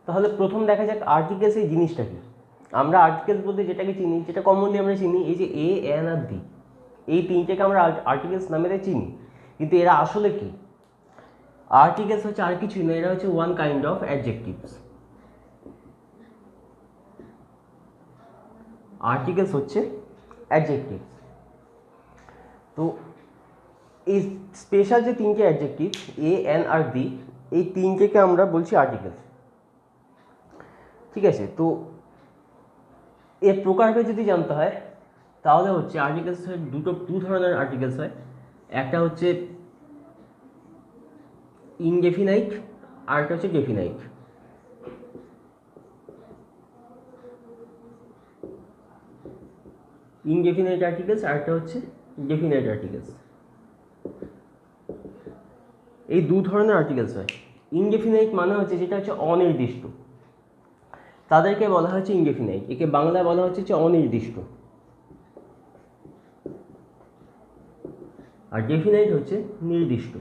তাহলে প্রথম দেখা যাক আর্টিকেলস এই জিনিসটা কি। আমরা আর্টিকেলস বলতে যেটাকে চিনি, যেটা কমনলি আমরা চিনি, এই যে এ, এন আর দি, এই তিনটেকে আমরা আর্টিকেলস নামে চিনি। কিন্তু এরা আসলে কি? আর্টিকেলস হচ্ছে আর কিছুই না, এরা হচ্ছে one kind of adjectives. Articles হচ্ছে অ্যাডজেক্টিভস। তো এই স্পেশাল যে তিনটে অ্যাডজেক্টিভ এ, এন আর দি, এই তিনটেকে আমরা বলছি আর্টিকেলস। ঠিক আছে, তো এর প্রকারভেদ যদি জানতে হয় তাহলে হচ্ছে আর্টিকেলস দু ধরনের আর্টিকেলস হয়। একটা হচ্ছে ইনডেফিনাইট আর একটা হচ্ছে ডেফিনাইট। ইনডেফিনাইট আর্টিকেলস আর একটা হচ্ছে ডেফিনাইট আর্টিকেলস। এই দু ধরনের আর্টিকেলস হয়। ইনডেফিনাইট মানে হচ্ছে যেটা হচ্ছে অনির্দিষ্ট, তাদেরকে বলা হচ্ছে ইনডেফিনাইট। একে বাংলায় বলা হচ্ছে অনির্দিষ্ট। আর ডেফিনাইট হচ্ছে নির্দিষ্ট।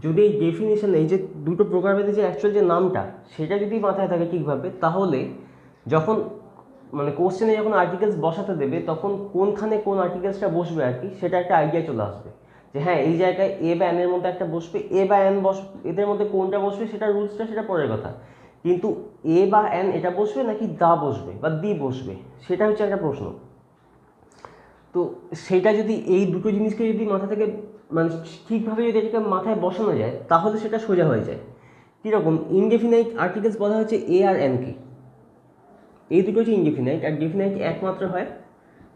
যদি এই ডেফিনেশন, এই যে দুটো প্রকারভেদে যে অ্যাকচুয়াল যে নামটা, সেটা যদি মাথায় থাকে ঠিকভাবে, তাহলে যখন মানে কোশ্চেনে যখন আর্টিকেলস বসাতে দেবে তখন কোনখানে কোন আর্টিকেলসটা বসবে আর কি, সেটা একটা আইডিয়া চলে আসবে যে হ্যাঁ এই জায়গায় এ বা এন এর মধ্যে একটা বসবে, এ বা এন এদের মধ্যে কোনটা বসবে সেটা রুলসটা সেটা পরের কথা, কিন্তু এ বা এন এটা বসবে নাকি দা বসবে বা দি বসবে, সেটা হচ্ছে একটা প্রশ্ন। তো সেটা যদি এই দুটো জিনিসকে যদি মাথা থেকে মানে ঠিকভাবে যদি এটাকে মাথায় বসানো যায় তাহলে সেটা সোজা হয়ে যায়। কীরকম? ইনডেফিনাইট আর্টিকেলস বলা হচ্ছে এ আর এনকে, এই দুটো হচ্ছে ইনডেফিনাইট। আর ডেফিনাইট একমাত্র হয়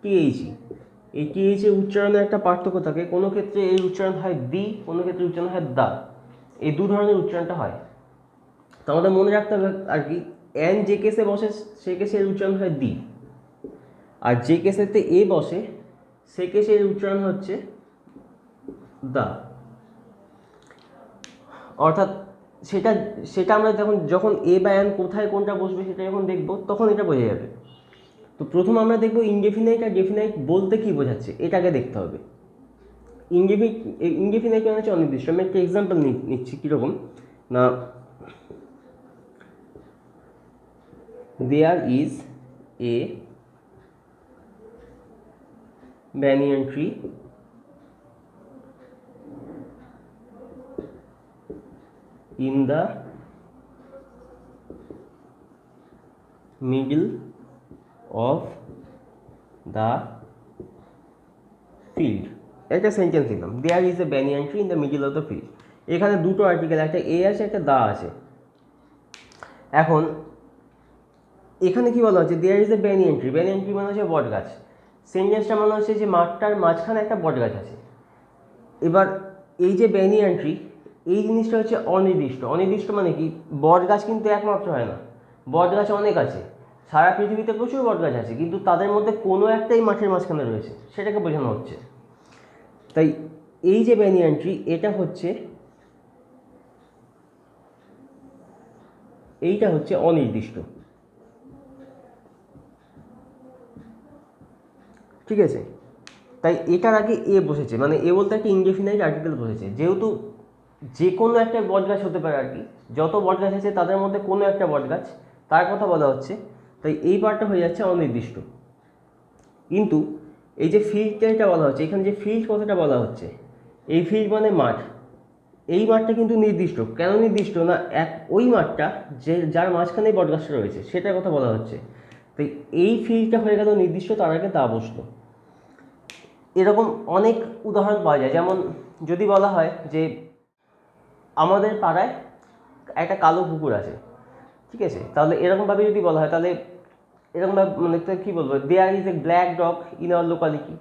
টিএইচই। এই টিএইচের উচ্চারণের একটা পার্থক্য থাকে, কোনো ক্ষেত্রে এই উচ্চারণ হয় দি, কোনো ক্ষেত্রে উচ্চারণ হয় দা, এই দু ধরনের উচ্চারণটা হয়। তো আমাদের মনে রাখতে হবে আর কি, এন যে কেসে বসে সে কেসে এর উচ্চারণ হয় দি, আর যে কেসেতে এ বসে সে কেসে এর উচ্চারণ হচ্ছে দা। অর্থাৎ সেটা সেটা আমরা যখন এ বা এন কোথায় কোনটা বসবে সেটা যখন দেখবো তখন এটা বোঝা যাবে। তো প্রথম আমরা দেখবো ইনডেফিনাইট আর ডেফিনাইট বলতে কি বোঝাচ্ছে এটাকে দেখতে হবে। ইনডেফিনাইট মানে হচ্ছে অনির্দিষ্ট। আমি একটা এক্সাম্পল নিচ্ছি, কীরকম না, there is a banyan tree in the middle of the field। একটা সেন্টেন্স দিলাম, there is a banyan tree in the middle of the field। এখানে দুটো আর্টিকেল, একটা এ আছে একটা দা আছে। এখন এখানে কি বলা হচ্ছে, there is a banyan tree। banyan tree মানে হচ্ছে বট গাছ। সেন্টেন্সটা মানে হচ্ছে যে মাঠটার মাঝখানে একটা বট গাছ আছে। এবার এই যে banyan tree, এই জিনিসটা হচ্ছে অনির্দিষ্ট। অনির্দিষ্ট মানে কি, বট গাছ কিন্তু একমাত্র হয় না, বট গাছ অনেক আছে, সারা পৃথিবীতে প্রচুর বট গাছ আছে, কিন্তু তাদের মধ্যে কোনো একটাই মাঠের মাঝখানে রয়েছে, সেটাকে বোঝানো হচ্ছে। তাই এই যে banyan tree, এইটা হচ্ছে অনির্দিষ্ট। ঠিক আছে, তাই এটার আগে এ বসেছে, মানে এ বলতে একটা ইনডেফিনাইট আর্টিকেল বসেছে। যেহেতু যে কোনো একটা বট গাছ হতে পারে আর কি, যত বট গাছ আছে তাদের মধ্যে কোনো একটা বট গাছ, তার কথা বলা হচ্ছে, তাই এই পার্টটা হয়ে যাচ্ছে অনির্দিষ্ট। কিন্তু এই যে ফিল্ডটা বলা হচ্ছে, এখানে যে ফিল্ড কথাটা বলা হচ্ছে, এই ফিল্ড মানে মাঠ, এই মাঠটা কিন্তু নির্দিষ্ট। কেন নির্দিষ্ট না, ওই মাঠটা যার মাঝখানে বট গাছটা রয়েছে সেটার কথা বলা হচ্ছে। তাই এই ফিল্ডটা হয়ে গেল নির্দিষ্ট, তার আগে তা বসলো। এরকম অনেক উদাহরণ পাওয়া যায়। যেমন যদি বলা হয় যে আমাদের পাড়ায় একটা কালো কুকুর আছে, ঠিক আছে, তাহলে এরকমভাবে যদি বলা হয় তাহলে এরকমভাবে মানে কী বলবো, there is a black dog in our locality,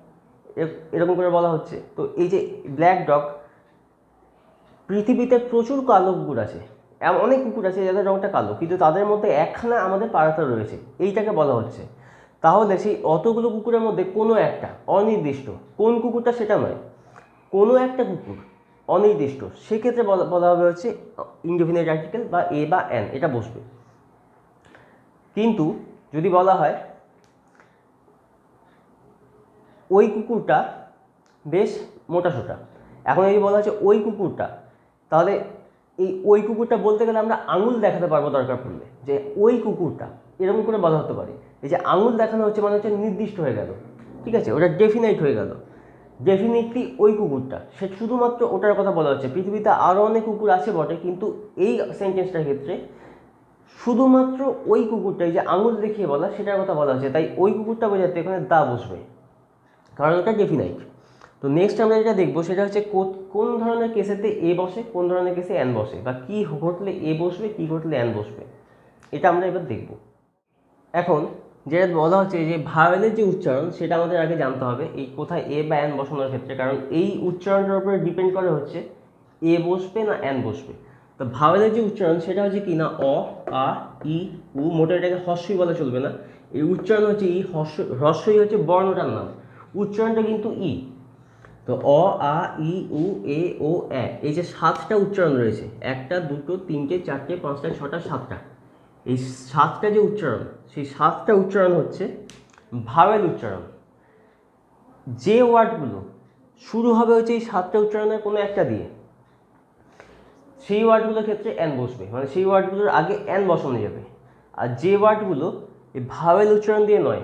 এরকম করে বলা হচ্ছে। তো এই যে ব্ল্যাক ডগ, পৃথিবীতে প্রচুর কালো কুকুর আছে, এমন অনেক কুকুর আছে যাদের রঙটা কালো, কিন্তু তাদের মধ্যে একখানা আমাদের পাড়াতে রয়েছে, এইটাকে বলা হচ্ছে। তাহলে সেই অতগুলো কুকুরের মধ্যে কোনো একটা অনির্দিষ্ট, কোন কুকুরটা সেটা নয়, কোনো একটা কুকুর অনির্দিষ্ট, সেক্ষেত্রে বলা হবে হচ্ছে ইনডেফিনিট আর্টিকেল বা এ বা এন, এটা বসবে। কিন্তু যদি বলা হয় ওই কুকুরটা বেশ মোটাসোটা, এখন যদি বলা হচ্ছে ওই কুকুরটা, তাহলে এই ওই কুকুরটা বলতে গেলে আমরা আঙুল দেখাতে পারবো দরকার পড়লে, যে ওই কুকুরটা, এরকম করে বলা হতে পারে। এই যে আঙুল দেখানো হচ্ছে মানে হচ্ছে নির্দিষ্ট হয়ে গেল, ঠিক আছে, ওটা ডেফিনাইট হয়ে গেল, ডেফিনেটলি ওই কুকুরটা, সে শুধুমাত্র ওটার কথা বলা হচ্ছে। পৃথিবীতে আরও অনেক কুকুর আছে বটে, কিন্তু এই সেন্টেন্সটার ক্ষেত্রে শুধুমাত্র ওই কুকুরটাই যে আঙুল দেখিয়ে বলা সেটার কথা বলা হচ্ছে, তাই ওই কুকুরটা বোঝাতে এখানে দা বসবে, কারণ এটা ডেফিনাইট। তো নেক্সট আমরা যেটা দেখবো সেটা হচ্ছে কোন ধরনের কেসেতে এ বসে, কোন ধরনের কেসে অ্যান বসে, বা কী ঘটলে এ বসবে, কী ঘটলে অ্যান বসবে, এটা আমরা এবার দেখব। এখন যেটা বলা হচ্ছে যে ভাওয়েলের যে উচ্চারণ সেটা আমাদের আগে জানতে হবে এই কোথায় এ বা অ্যান বসানোর ক্ষেত্রে, কারণ এই উচ্চারণটার উপরে ডিপেন্ড করে হচ্ছে এ বসবে না অ্যান বসবে। তো ভাওয়েলের যে উচ্চারণ সেটা হচ্ছে কি না অ, আ, ই, উ, মোটে এটাকে হস্যই বলা চলবে না, এই উচ্চারণ হচ্ছে ই, হস্যই হচ্ছে বর্ণটার নাম, উচ্চারণটা কিন্তু ই। তো অ, আ, ই, উ, এ, ও, এ, এই যে 7টা উচ্চারণ রয়েছে, 1টা 2টো 3টে 4টে 5টা 6টা 7টা, এই 7টা যে উচ্চারণ, সেই 7টা উচ্চারণ হচ্ছে ভাওয়েল উচ্চারণ। যে ওয়ার্ডগুলো শুরু হবে হচ্ছে এই 7টা উচ্চারণের কোনো একটা দিয়ে, সেই ওয়ার্ডগুলোর ক্ষেত্রে অ্যান বসবে, মানে সেই ওয়ার্ডগুলোর আগে অ্যান বসানো যাবে। আর যে ওয়ার্ডগুলো এই ভাওয়েল উচ্চারণ দিয়ে নয়,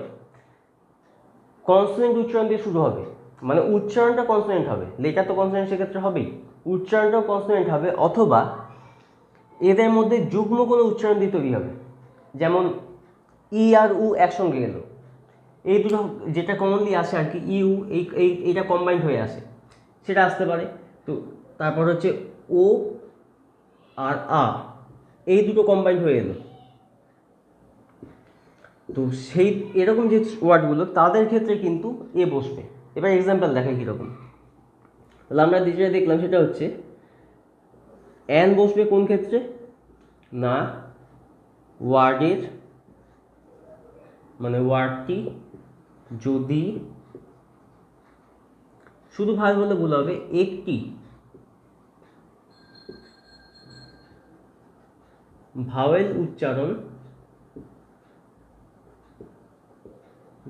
কনসোনেন্ট উচ্চারণ দিয়ে শুরু হবে, মানে উচ্চারণটা কনসোনেন্ট হবে, লেটার তো কনসোনেন্ট সেক্ষেত্রে হবেই, উচ্চারণটাও কনসোনেন্ট হবে, অথবা এদের মধ্যে যুগ্ম কোনো উচ্চারণ দিয়ে তৈরি হবে, যেমন ই আর উ একসঙ্গে গেল, এই দুটো যেটা কমনলি আসে আর কি, ইউ এইটা কম্বাইন্ড হয়ে আসে, সেটা আসতে পারে। তো তারপর হচ্ছে ও আর আ, এই দুটো কম্বাইন্ড হয়ে এলো, তো সেই এরকম যে ওয়ার্ডগুলো তাদের ক্ষেত্রে কিন্তু এ বসবে। এবার এক্সাম্পল দেখাই কীরকম। তাহলে আমরা যেটা দেখলাম সেটা হচ্ছে অ্যান বসবে কোন ক্ষেত্রে না, ওয়ার্ডের মানে ওয়ার্ডটি যদি, শুধু ভাগ বললে ভুল হবে, একটি ভাওয়েল উচ্চারণ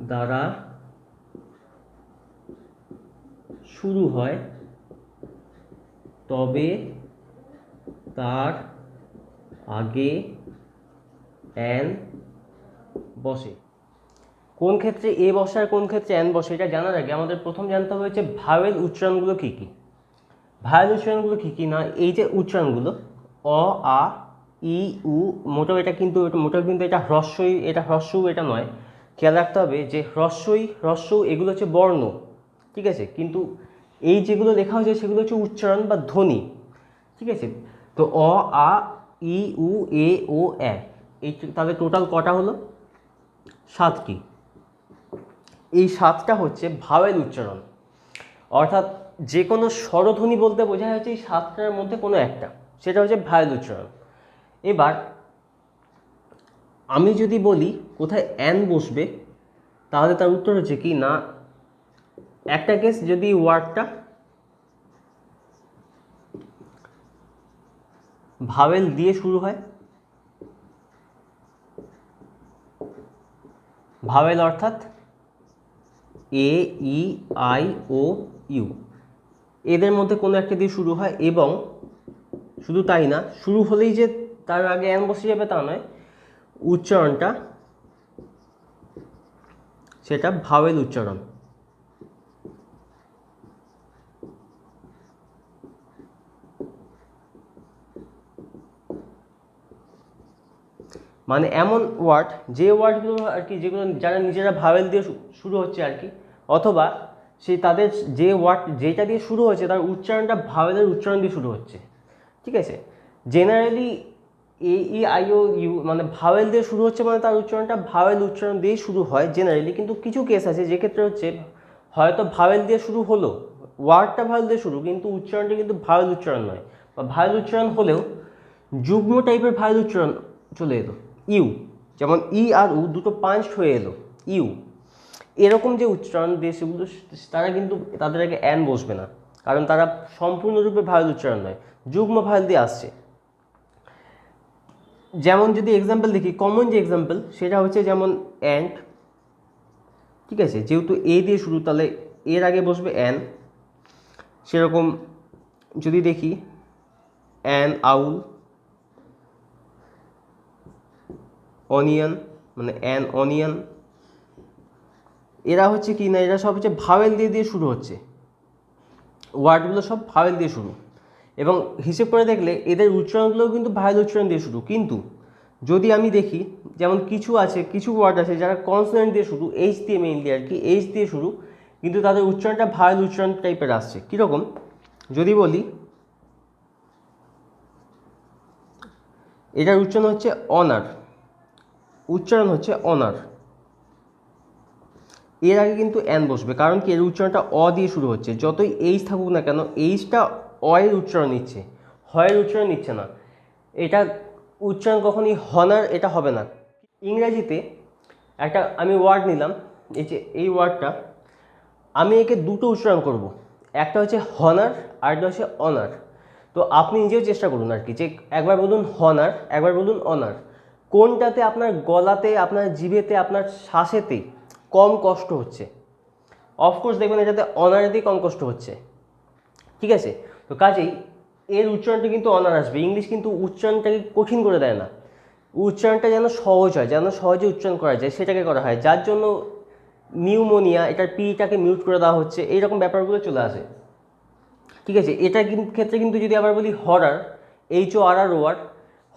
দ্বারা শুরু হয় তবে তার আগে অ্যান বসে। কোন ক্ষেত্রে এ বসে আর কোন ক্ষেত্রে অ্যান বসে এটা জানার আগে আমাদের প্রথম জানতে হবে হচ্ছে ভাওয়েল উচ্চারণগুলো কী কী। ভাওয়েল উচ্চারণগুলো কী কী না, এই যে উচ্চারণগুলো অ, আ, ই, উ, মোটেও এটা কিন্তু এটা হ্রস্বই, এটা হ্রস্ব এটা নয়, খেয়াল রাখতে হবে যে হ্রস্ব এগুলো হচ্ছে বর্ণ, ঠিক আছে, কিন্তু এই যেগুলো লেখা হয়েছে সেগুলো হচ্ছে উচ্চারণ বা ধ্বনি, ঠিক আছে। তো অ, আ, ই, উ, এ, ও, এ, এই তাহলে টোটাল কটা হলো 7টি। এই 7টা হচ্ছে ভাওয়েল উচ্চারণ, অর্থাৎ যে কোনো স্বরধ্বনি বলতে বোঝায় হচ্ছে এই 7টার মধ্যে কোনো একটা, সেটা হচ্ছে ভাওয়েল উচ্চারণ। এবার আমি যদি বলি কোথায় অ্যান বসবে, তাহলে তার উত্তর হচ্ছে কি না, একটা কেস যদি ওয়ার্ডটা ভাওয়েল দিয়ে শুরু হয়, ভাওয়েল অর্থাৎ এ, ই, আই, ও, ইউ, এদের মধ্যে কোনো একটা দিয়ে শুরু হয়, এবং শুধু তাই না, শুরু হলেই যে তার আগে অ্যান বসে যাবে তা নয়, উচ্চারণটা সেটা ভাওয়েল উচ্চারণ। মানে এমন ওয়ার্ড, যে ওয়ার্ডগুলো আর কি, যেগুলো যারা নিজেরা ভাওয়েল দিয়ে শুরু হচ্ছে আর কি, অথবা সেই তাদের যে ওয়ার্ড যেটা দিয়ে শুরু হচ্ছে তার উচ্চারণটা ভাওয়েলের উচ্চারণ দিয়ে শুরু হচ্ছে, ঠিক আছে। Generally A, E, I, O, U মানে ভাওয়েল দিয়ে শুরু হচ্ছে, মানে তার উচ্চারণটা ভাওয়েল উচ্চারণ দিয়েই শুরু হয় জেনারেলি, কিন্তু কিছু কেস আছে যেক্ষেত্রে হচ্ছে হয়তো ভাওয়েল দিয়ে শুরু হলো, ওয়ার্ডটা ভাওয়েল দিয়ে শুরু, কিন্তু উচ্চারণটা কিন্তু ভাওয়েল উচ্চারণ নয়, বা ভাওয়েল উচ্চারণ হলেও যুগ্ম টাইপের ভাওয়েল উচ্চারণ চলে এলো, ইউ, যেমন ই আর উ দুটো পাঞ্চড হয়ে এলো ইউ, এরকম যে উচ্চারণ দিয়ে সেগুলো তারা কিন্তু তাদের আগে অ্যান বসবে না, কারণ তারা সম্পূর্ণরূপে ভাওয়েল উচ্চারণ নয়, যুগ্ম ভাওয়েল দিয়ে আসছে। যেমন যদি এক্সাম্পল দেখি, কমন যে এক্সাম্পল সেটা হচ্ছে যেমন অ্যান্ড, ঠিক আছে, যেহেতু এ দিয়ে শুরু তাহলে এর আগে বসবে অ্যান। সেরকম যদি দেখি অ্যান আউল, অনিয়ন মানে অ্যান অনিয়ন, এরা হচ্ছে কি না, এরা সব হচ্ছে ভাওয়েল দিয়ে দিয়ে শুরু হচ্ছে, ওয়ার্ডগুলো সব ভাওয়েল দিয়ে শুরু। এবং হিসেব করে দেখলে এদের উচ্চারণগুলোও কিন্তু ভাওয়েল উচ্চারণ দিয়ে শুরু। কিন্তু যদি আমি দেখি, যেমন কিছু আছে, কিছু ওয়ার্ড আছে যারা কনসোনেন্ট দিয়ে শুরু, এইচ দিয়ে মেইনলি আর কি, এইচ দিয়ে শুরু, কিন্তু তাদের উচ্চারণটা ভাওয়েল উচ্চারণ টাইপের আসছে। কীরকম যদি বলি, এটার উচ্চারণ হচ্ছে অনার, উচ্চারণ হচ্ছে অনার, এর আগে কিন্তু অ্যান বসবে, কারণ কি এর উচ্চারণটা অ দিয়ে শুরু হচ্ছে। যতই এইচ থাকুক না কেন, এইচটা অ এর উচ্চারণ নিচ্ছে, হয়ের উচ্চারণ নিচ্ছে না। এটা উচ্চারণ কখনই হনার এটা হবে না। ইংরেজিতে একটা আমি ওয়ার্ড নিলাম, এই যে এই ওয়ার্ডটা, আমি একে দুটো উচ্চারণ করব, একটা হচ্ছে হনার আর একটা হচ্ছে অনার। তো আপনি নিজেও চেষ্টা করুন আর কি, যে একবার বলুন হনার, একবার বলুন অনার, কোনটাতে আপনার গলাতে, আপনার জিভেতে, আপনার শ্বাসেতে কম কষ্ট হচ্ছে। অফকোর্স দেখবেন এটাতে অনারেতেই কম কষ্ট হচ্ছে, ঠিক আছে? তো কাজেই এর উচ্চারণটা কিন্তু অনার আসবে। ইংলিশ কিন্তু উচ্চারণটাকে কঠিন করে দেয় না, উচ্চারণটা যেন সহজ হয়, যেন সহজে উচ্চারণ করা যায় সেটাকে করা হয়, যার জন্য নিউমোনিয়া, এটার পিটাকে মিউট করে দেওয়া হচ্ছে, এইরকম ব্যাপারগুলো চলে আসে, ঠিক আছে? এটার ক্ষেত্রে কিন্তু যদি আবার বলি হরার, HORR ওয়ার্ড,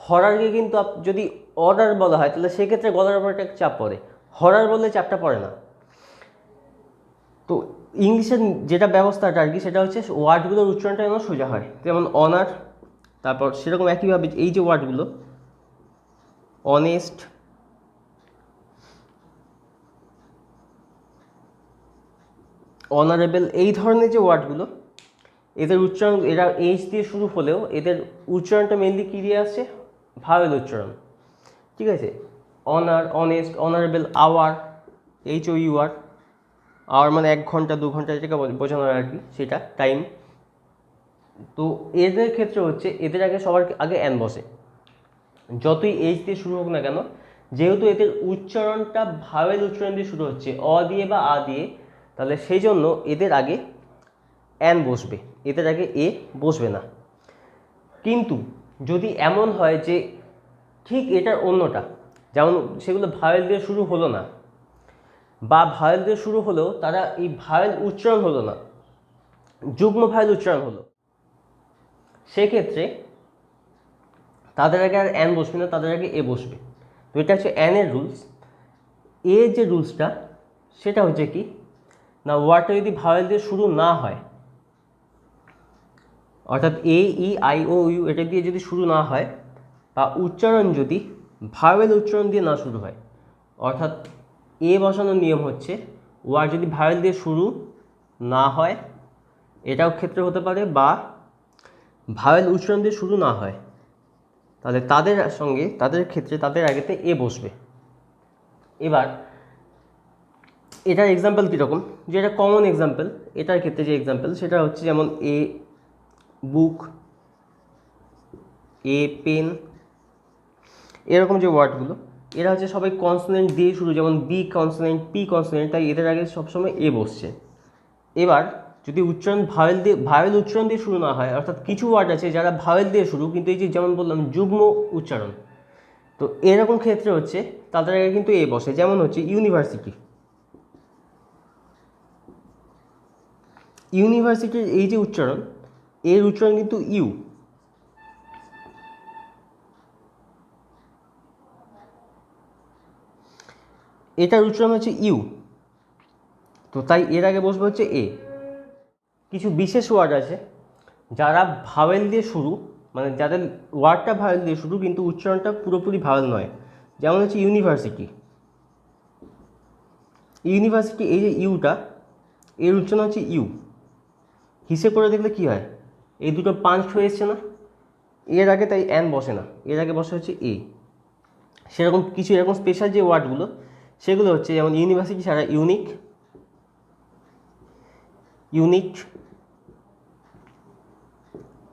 হরারকে কিন্তু যদি অর্ডার বলা হয় তাহলে সেক্ষেত্রে গলার উপর একটা চাপ পড়ে, হরার বললে চাপটা পড়ে না। তো ইংলিশের যেটা ব্যবস্থাটা আর কি, সেটা হচ্ছে ওয়ার্ডগুলোর উচ্চারণটা যেন সোজা হয়, যেমন অনার, তারপর সেরকম একইভাবে এই যে ওয়ার্ডগুলো অনেস্ট, অনারেবল, এই ধরনের যে ওয়ার্ডগুলো, এদের উচ্চারণ, এরা এইচ দিয়ে শুরু হলেও এদের উচ্চারণটা মেনলি কী দিয়ে আসছে, ভাওয়েল উচ্চারণ, ঠিক আছে? Honour, honest, honourable, hour, HOUR, hour মানে 1 ঘন্টা 2 ঘন্টা যেটাকে বোঝানো হয় আর কি, সেটা টাইম। তো এদের ক্ষেত্রে হচ্ছে এদের আগে সবার আগে অ্যান বসে, যতই এইচ দিয়ে শুরু হোক না কেন, যেহেতু এদের উচ্চারণটা ভাওয়েল উচ্চারণ দিয়ে শুরু হচ্ছে, অ দিয়ে বা আ দিয়ে, তাহলে সেই জন্য এদের আগে অ্যান বসবে, এদের আগে এ বসবে না। কিন্তু যদি এমন হয় যে ঠিক এটার অন্যটা, যেমন সেগুলো ভাওয়েল দিয়ে শুরু হলো না, বা ভাওয়েল দিয়ে শুরু হলেও তারা এই ভাওয়েল উচ্চারণ হলো না, যুগ্ম ভাওয়েল উচ্চারণ হলো, সেক্ষেত্রে তাদের আগে আর অ্যান বসবে না, তাদের আগে এ বসবে। তো এটা হচ্ছে অ্যানের রুলস। এ যে রুলসটা সেটা হচ্ছে কি না, ওয়ার্ডটা যদি ভাওয়েল দিয়ে শুরু না হয়, অর্থাৎ AEIOU এটা দিয়ে যদি শুরু না হয়, বা উচ্চারণ যদি ভাওয়েল উচ্চারণ দিয়ে না শুরু হয়, অর্থাৎ এ বসানোর নিয়ম হচ্ছে ওয়ার্ড যদি ভাওয়েল দিয়ে শুরু না হয়, এটাও ক্ষেত্রে হতে পারে, বা ভাওয়েল উচ্চারণ দিয়ে শুরু না হয়, তাহলে তাদের সঙ্গে, তাদের ক্ষেত্রে তাদের আগেতে এ বসবে। এবার এটার এক্সাম্পল কীরকম, যেটা কমন এক্সাম্পল এটার ক্ষেত্রে যে এক্সাম্পল, সেটা হচ্ছে যেমন এ বুক, এ পেন, এরকম যে ওয়ার্ডগুলো, এরা হচ্ছে সবাই কনসোনেন্ট দিয়ে শুরু, যেমন বি কনসোনেন্ট, পি কনসোনেন্ট, তাই এদের আগে সবসময় এ বসছে। এবার যদি উচ্চারণ ভাওয়েল উচ্চারণ দিয়ে শুরু না হয়, অর্থাৎ কিছু ওয়ার্ড আছে যারা ভাওয়েল দিয়ে শুরু, কিন্তু এই যে যেমন বললাম যুগ্ম উচ্চারণ, তো এরকম ক্ষেত্রে হচ্ছে তাদের আগে কিন্তু এ বসে। যেমন হচ্ছে ইউনিভার্সিটি, ইউনিভার্সিটির এই যে উচ্চারণ, এর উচ্চারণ কিন্তু ইউ, এটার উচ্চারণ হচ্ছে ইউ, তো তাই এর আগে বসবে হচ্ছে এ। কিছু বিশেষ ওয়ার্ড আছে যারা ভাওয়েল দিয়ে শুরু, মানে যাদের ওয়ার্ডটা ভাওয়েল দিয়ে শুরু কিন্তু উচ্চারণটা পুরোপুরি ভাওয়েল নয়, যেমন হচ্ছে ইউনিভার্সিটি। ইউনিভার্সিটি এই যে ইউটা, এর উচ্চারণ হচ্ছে ইউ, হিসেব করে দেখলে কি হয়, এই দুটো পাঞ্চ হয়ে এসছে না, এর আগে তাই অ্যান বসে না, এর আগে বসে হচ্ছে এ। সেরকম কিছু এরকম স্পেশাল যে ওয়ার্ডগুলো, সেগুলো হচ্ছে যেমন ইউনিভার্সিটি ছাড়া ইউনিক, ইউনিট,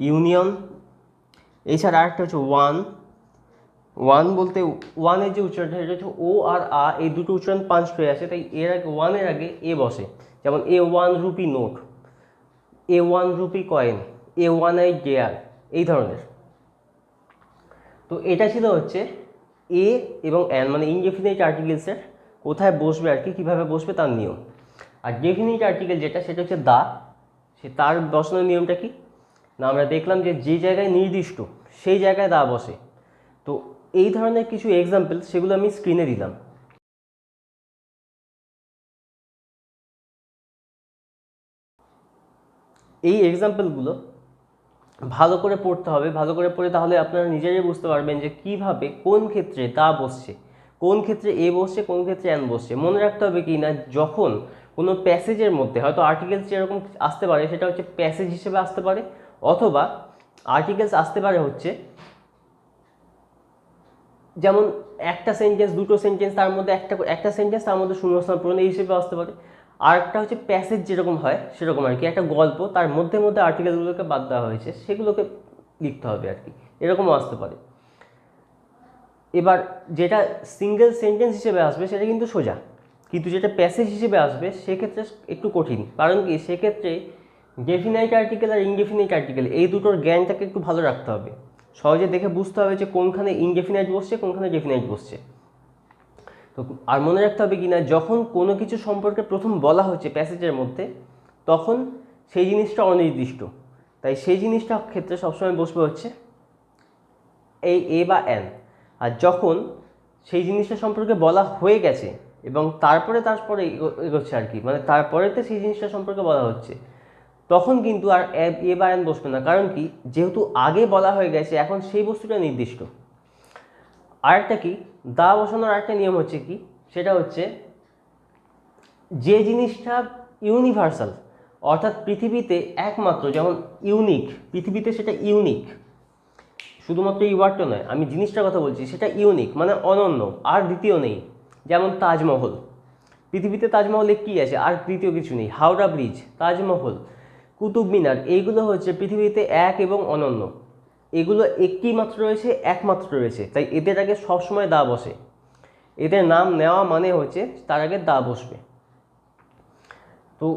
ইউনিয়ন, এছাড়া আরেকটা হচ্ছে ওয়ান। ওয়ান বলতে ওয়ানের যে উচ্চারণটা সেটা হচ্ছে ও আর আ, এই দুটো উচ্চারণ পাঞ্চ হয়ে আসে, তাই এর আগে ওয়ানের আগে এ বসে, যেমন A1 rupee note, A1 rupee coin, A1 dare, এই ধরনের। তো এটা ছিল হচ্ছে এ এবং অ্যান মানে ইনডেফিনিট আর্টিকেলসের কোথায় বসবে আর কি, কীভাবে বসবে তার নিয়ম। আর ডেফিনিট আর্টিকেল যেটা সেটা হচ্ছে দা, সে তার বসানোর নিয়মটা কি না, আমরা দেখলাম যে যে জায়গায় নির্দিষ্ট সেই জায়গায় দা বসে। তো এই ধরনের কিছু এক্সাম্পল সেগুলো আমি স্ক্রিনে দিলাম। এই এক্সাম্পলগুলো ভালো করে পড়তে হবে, ভালো করে পড়ে তাহলে আপনারা নিজেরাই বুঝতে পারবেন যে কিভাবে কোন ক্ষেত্রে দা বসছে, কোন ক্ষেত্রে এ বসছে, কোন ক্ষেত্রে অ্যান বসছে। মনে রাখতে হবে কি না, যখন কোনো প্যাসেজের মধ্যে হয়তো আর্টিকেলস যেরকম আসতে পারে সেটা হচ্ছে প্যাসেজ হিসেবে আসতে পারে, অথবা আর্টিকেলস আসতে পারে হচ্ছে যেমন একটা সেন্টেন্স, দুটো সেন্টেন্স, তার মধ্যে একটা সেন্টেন্স তার মধ্যে শূন্যস্থান পূরণ এই হিসেবে আসতে পারে। আর একটা হচ্ছে প্যাসেজ যেরকম হয় সেরকম আর কি, একটা গল্প তার মধ্যে মধ্যে আর্টিকেলগুলোকে বাদ দেওয়া হয়েছে সেগুলোকে লিখতে হবে আর কি, এরকমও আসতে পারে। এবার যেটা সিঙ্গেল সেন্টেন্স হিসেবে আসবে সেটা কিন্তু সোজা, কিন্তু যেটা প্যাসেজ হিসেবে আসবে সেক্ষেত্রে একটু কঠিন। কারণ কি, সেক্ষেত্রে ডেফিনাইট আর্টিকেল আর ইনডেফিনাইট আর্টিকেল এই দুটোর জ্ঞানটাকে একটু ভালো রাখতে হবে, সহজে দেখে বুঝতে হবে যে কোনখানে ইনডেফিনাইট বসছে, কোনখানে ডেফিনাইট বসছে। তো আর মনে রাখতে হবে কি না, যখন কোনো কিছু সম্পর্কে প্রথম বলা হচ্ছে প্যাসেজের মধ্যে, তখন সেই জিনিসটা অনির্দিষ্ট, তাই সেই জিনিসটার ক্ষেত্রে সবসময় বসবে হচ্ছে এই এ বা অ্যান। আর যখন সেই জিনিসটা সম্পর্কে বলা হয়ে গেছে এবং তারপরে এগোচ্ছে আর কি, মানে তারপরেতে সেই জিনিসটা সম্পর্কে বলা হচ্ছে, তখন কিন্তু আর এ বা অ্যান বসবে না। কারণ কি, যেহেতু আগে বলা হয়ে গেছে, এখন সেই বস্তুটা নির্দিষ্ট। আরেকটা কি, দা বসানোর আরেকটা নিয়ম হচ্ছে কি, সেটা হচ্ছে যে জিনিসটা ইউনিভার্সাল, অর্থাৎ পৃথিবীতে একমাত্র, যেমন ইউনিক, পৃথিবীতে সেটা ইউনিক, শুধুমাত্র এই ওয়ার্ডটা নয়, আমি জিনিসটার কথা বলছি, সেটা ইউনিক মানে অনন্য, আর দ্বিতীয় নেই। যেমন তাজমহল, পৃথিবীতে তাজমহলে কী আছে, আর দ্বিতীয় কিছু নেই। হাওড়া ব্রিজ, তাজমহল, কুতুব মিনার, এইগুলো হচ্ছে পৃথিবীতে এক এবং অনন্য, এগুলো একটি মাত্র রয়েছে, একমাত্র রয়েছে, তাই এদের আগে সবসময় দা বসে। এদের নাম নেওয়া মানে হচ্ছে তার আগে দা বসবে। তো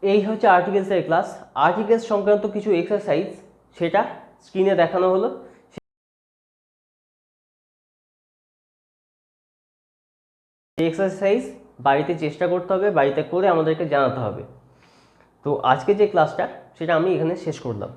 এই হচ্ছে আর্টিকেলসের ক্লাস। আর্টিকেলস সংক্রান্ত কিছু এক্সারসাইজ সেটা স্ক্রিনে দেখানো হলো। এই এক্সারসাইজ বাড়িতে চেষ্টা করতে হবে, বাড়িতে করে আমাদেরকে জানাতে হবে। তো আজকে যে ক্লাসটা সেটা আমি এখানে শেষ করলাম।